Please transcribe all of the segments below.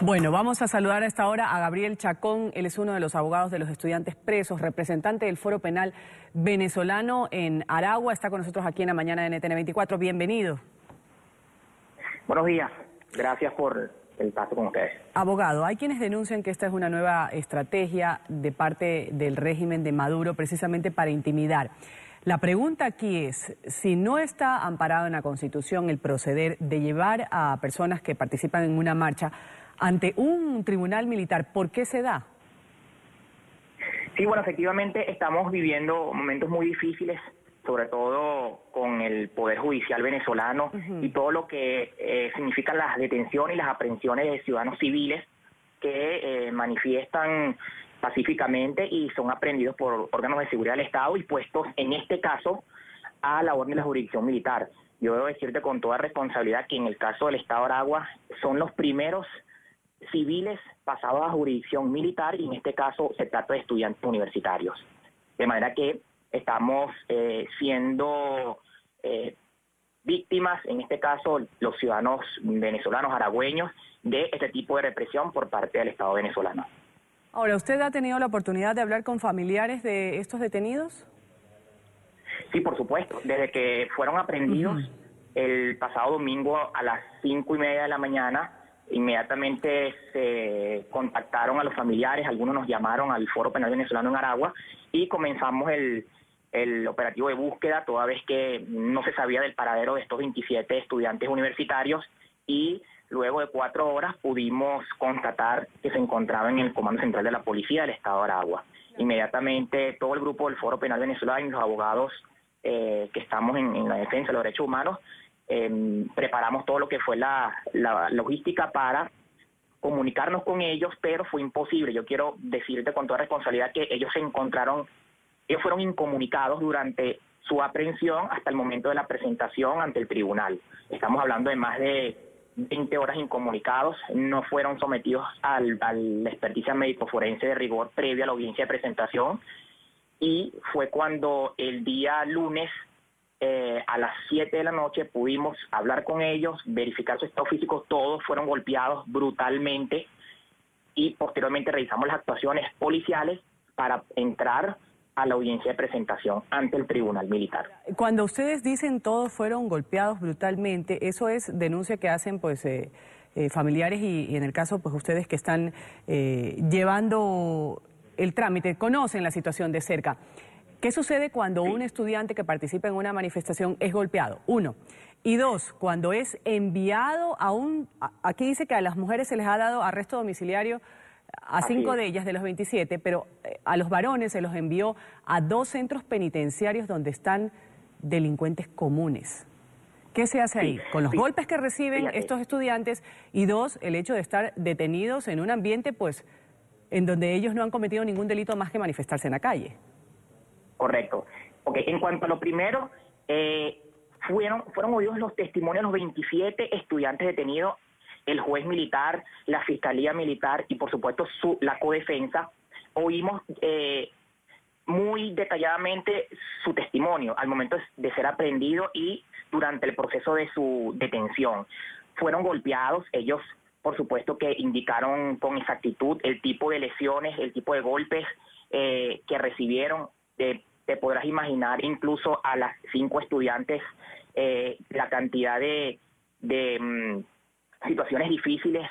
Bueno, vamos a saludar a esta hora a Gabriel Chacón. Él es uno de los abogados de los estudiantes presos, representante del Foro Penal venezolano en Aragua. Está con nosotros aquí en la mañana de NTN 24. Bienvenido. Buenos días. Gracias por el paso con ustedes. Abogado, hay quienes denuncian que esta es una nueva estrategia de parte del régimen de Maduro precisamente para intimidar. La pregunta aquí es, si no está amparado en la Constitución el proceder de llevar a personas que participan en una marcha ante un tribunal militar, ¿por qué se da? Sí, bueno, efectivamente estamos viviendo momentos muy difíciles, sobre todo con el Poder Judicial venezolano y todo lo que significan las detenciones y las aprehensiones de ciudadanos civiles que manifiestan pacíficamente y son aprehendidos por órganos de seguridad del Estado y puestos, en este caso, a la orden de la jurisdicción militar. Yo debo decirte con toda responsabilidad que en el caso del Estado de Aragua son los primeros civiles pasados a jurisdicción militar y en este caso se trata de estudiantes universitarios. De manera que estamos siendo víctimas, en este caso los ciudadanos venezolanos, aragüeños, de este tipo de represión por parte del Estado venezolano. Ahora, ¿usted ha tenido la oportunidad de hablar con familiares de estos detenidos? Sí, por supuesto. Desde que fueron aprehendidos el pasado domingo a las 5:30 de la mañana, inmediatamente se contactaron a los familiares, algunos nos llamaron al Foro Penal venezolano en Aragua y comenzamos el operativo de búsqueda, toda vez que no se sabía del paradero de estos 27 estudiantes universitarios y luego de 4 horas pudimos constatar que se encontraban en el Comando Central de la Policía del Estado de Aragua. Inmediatamente todo el grupo del Foro Penal venezolano y los abogados que estamos en la defensa de los derechos humanos preparamos todo lo que fue la logística para comunicarnos con ellos, pero fue imposible. Yo quiero decirte con toda responsabilidad que ellos fueron incomunicados durante su aprehensión hasta el momento de la presentación ante el tribunal. Estamos hablando de más de 20 horas incomunicados, no fueron sometidos a la experticia médico-forense de rigor previa a la audiencia de presentación y fue cuando el día lunes a las 7 de la noche pudimos hablar con ellos, verificar su estado físico, todos fueron golpeados brutalmente y posteriormente realizamos las actuaciones policiales para entrar a la audiencia de presentación ante el tribunal militar. Cuando ustedes dicen todos fueron golpeados brutalmente, eso es denuncia que hacen pues familiares y en el caso pues ustedes que están llevando el trámite, conocen la situación de cerca. ¿Qué sucede cuando un estudiante que participa en una manifestación es golpeado? 1. Y 2, cuando es enviado a aquí dice que a las mujeres se les ha dado arresto domiciliario a 5 de ellas de los 27, pero a los varones se los envió a 2 centros penitenciarios donde están delincuentes comunes. ¿Qué se hace ahí? Con los golpes que reciben estos estudiantes y 2, el hecho de estar detenidos en un ambiente pues en donde ellos no han cometido ningún delito más que manifestarse en la calle. Correcto. Okay. En cuanto a lo primero, fueron oídos los testimonios de los 27 estudiantes detenidos, el juez militar, la fiscalía militar y por supuesto la codefensa. Oímos muy detalladamente su testimonio al momento de ser aprehendido y durante el proceso de su detención. Fueron golpeados, ellos por supuesto que indicaron con exactitud el tipo de lesiones, el tipo de golpes que recibieron. Te podrás imaginar incluso a las 5 estudiantes la cantidad de situaciones difíciles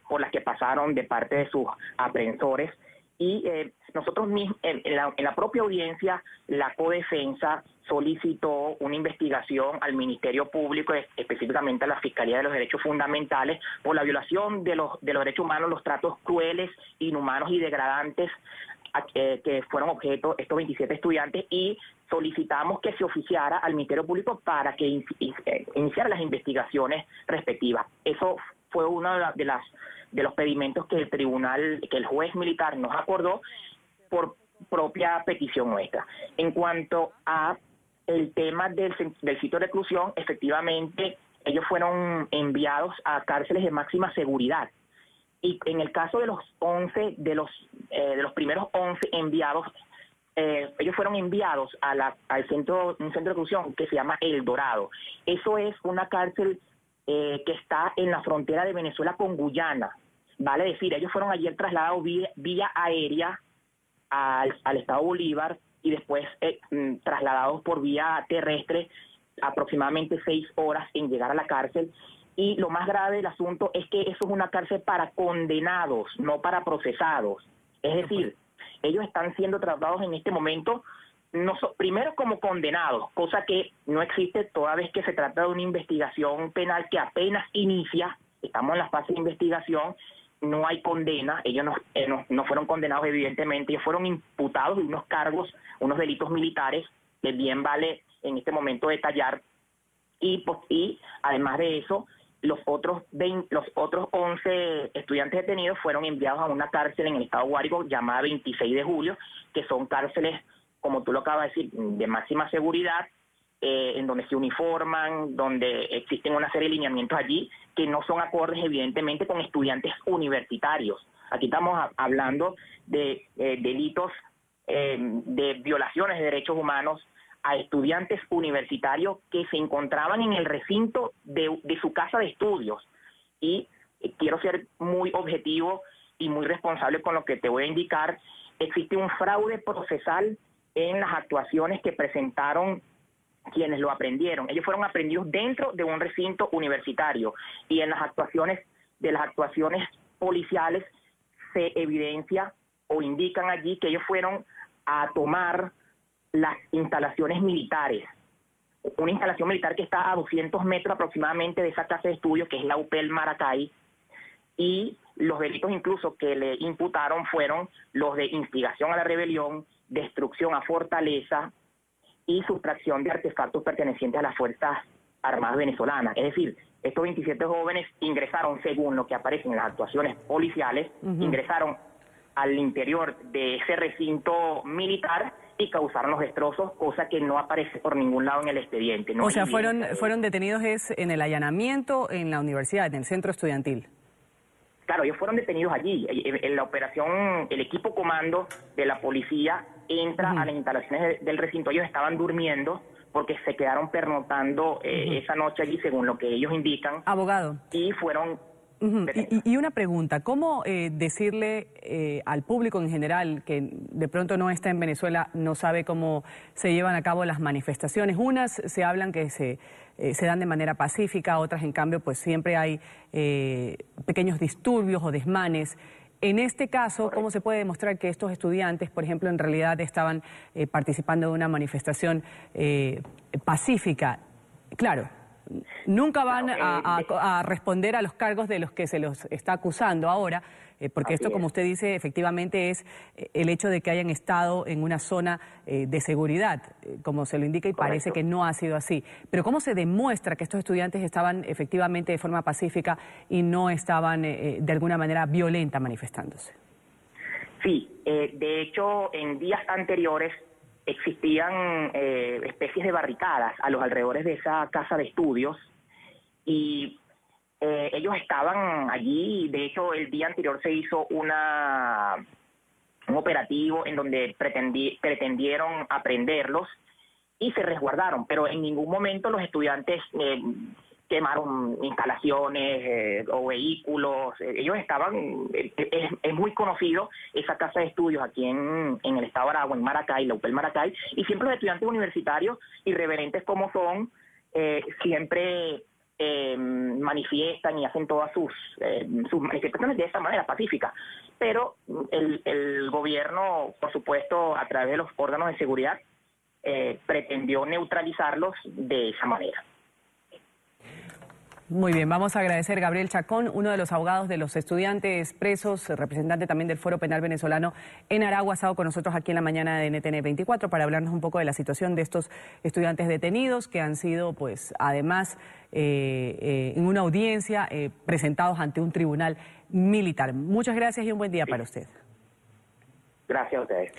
por las que pasaron de parte de sus aprehensores y nosotros mismos en la propia audiencia la codefensa solicitó una investigación al Ministerio Público, específicamente a la Fiscalía de los Derechos Fundamentales, por la violación de los derechos humanos, los tratos crueles, inhumanos y degradantes que fueron objeto estos 27 estudiantes y solicitamos que se oficiara al Ministerio Público para que iniciara las investigaciones respectivas. Eso fue uno de los pedimentos que el juez militar nos acordó por propia petición nuestra. En cuanto a el tema del sitio de reclusión, efectivamente ellos fueron enviados a cárceles de máxima seguridad. Y en el caso de los 11, de los primeros 11 enviados, ellos fueron enviados a un centro de reclusión que se llama El Dorado. Eso es una cárcel que está en la frontera de Venezuela con Guyana. Vale decir, ellos fueron ayer trasladados vía aérea al estado Bolívar y después trasladados por vía terrestre aproximadamente 6 horas en llegar a la cárcel. Y lo más grave del asunto es que eso es una cárcel para condenados, no para procesados. Es decir, ellos están siendo tratados en este momento primero como condenados, cosa que no existe toda vez que se trata de una investigación penal que apenas inicia. Estamos en la fase de investigación, no hay condena, ellos no fueron condenados evidentemente, ellos fueron imputados de unos cargos, unos delitos militares, que bien vale en este momento detallar, y además de eso, los otros 11 estudiantes detenidos fueron enviados a una cárcel en el estado Guárico llamada 26 de julio, que son cárceles, como tú lo acabas de decir, de máxima seguridad, en donde se uniforman, donde existen una serie de lineamientos allí que no son acordes evidentemente con estudiantes universitarios. Aquí estamos hablando de delitos de violaciones de derechos humanos a estudiantes universitarios que se encontraban en el recinto de su casa de estudios. Y quiero ser muy objetivo y muy responsable con lo que te voy a indicar. Existe un fraude procesal en las actuaciones que presentaron quienes lo aprendieron. Ellos fueron aprendidos dentro de un recinto universitario y en las actuaciones policiales se evidencia o indican allí que ellos fueron a tomar las instalaciones militares, una instalación militar que está a 200 metros aproximadamente de esa casa de estudios que es la UPEL Maracay, y los delitos incluso que le imputaron fueron los de instigación a la rebelión, destrucción a fortaleza y sustracción de artefactos pertenecientes a las Fuerzas Armadas venezolanas. Es decir, estos 27 jóvenes ingresaron, según lo que aparece en las actuaciones policiales, ingresaron al interior de ese recinto militar y causaron los destrozos, cosa que no aparece por ningún lado en el expediente. No, o sea, fueron detenidos en el allanamiento en la universidad, en el centro estudiantil. Claro, ellos fueron detenidos allí. En la operación, el equipo comando de la policía entra a las instalaciones del recinto. Ellos estaban durmiendo porque se quedaron pernoctando esa noche allí, según lo que ellos indican. Abogado. Y fueron... Y una pregunta, ¿cómo decirle al público en general que de pronto no está en Venezuela, no sabe cómo se llevan a cabo las manifestaciones? Unas se hablan que se dan de manera pacífica, otras en cambio pues siempre hay pequeños disturbios o desmanes. En este caso, ¿cómo se puede demostrar que estos estudiantes, por ejemplo, en realidad estaban participando de una manifestación pacífica? Claro. Nunca van a responder a los cargos de los que se los está acusando ahora, porque esto, como usted dice, efectivamente es el hecho de que hayan estado en una zona de seguridad, como se lo indica, y parece que no ha sido así. Pero ¿cómo se demuestra que estos estudiantes estaban efectivamente de forma pacífica y no estaban de alguna manera violenta manifestándose? Sí, de hecho, en días anteriores existían especies de barricadas a los alrededores de esa casa de estudios y ellos estaban allí. De hecho, el día anterior se hizo un operativo en donde pretendieron aprenderlos y se resguardaron, pero en ningún momento los estudiantes quemaron instalaciones o vehículos. Ellos estaban, es muy conocido esa casa de estudios aquí en el estado de Aragua, en Maracay, la UPEL Maracay, y siempre los estudiantes universitarios, irreverentes como son, siempre manifiestan y hacen todas sus manifestaciones de esa manera pacífica. Pero el gobierno, por supuesto, a través de los órganos de seguridad, pretendió neutralizarlos de esa manera. Muy bien, vamos a agradecer a Gabriel Chacón, uno de los abogados de los estudiantes presos, representante también del Foro Penal Venezolano en Aragua, ha estado con nosotros aquí en la mañana de NTN 24 para hablarnos un poco de la situación de estos estudiantes detenidos que han sido, pues, además, en una audiencia presentados ante un tribunal militar. Muchas gracias y un buen día para usted. Gracias a ustedes.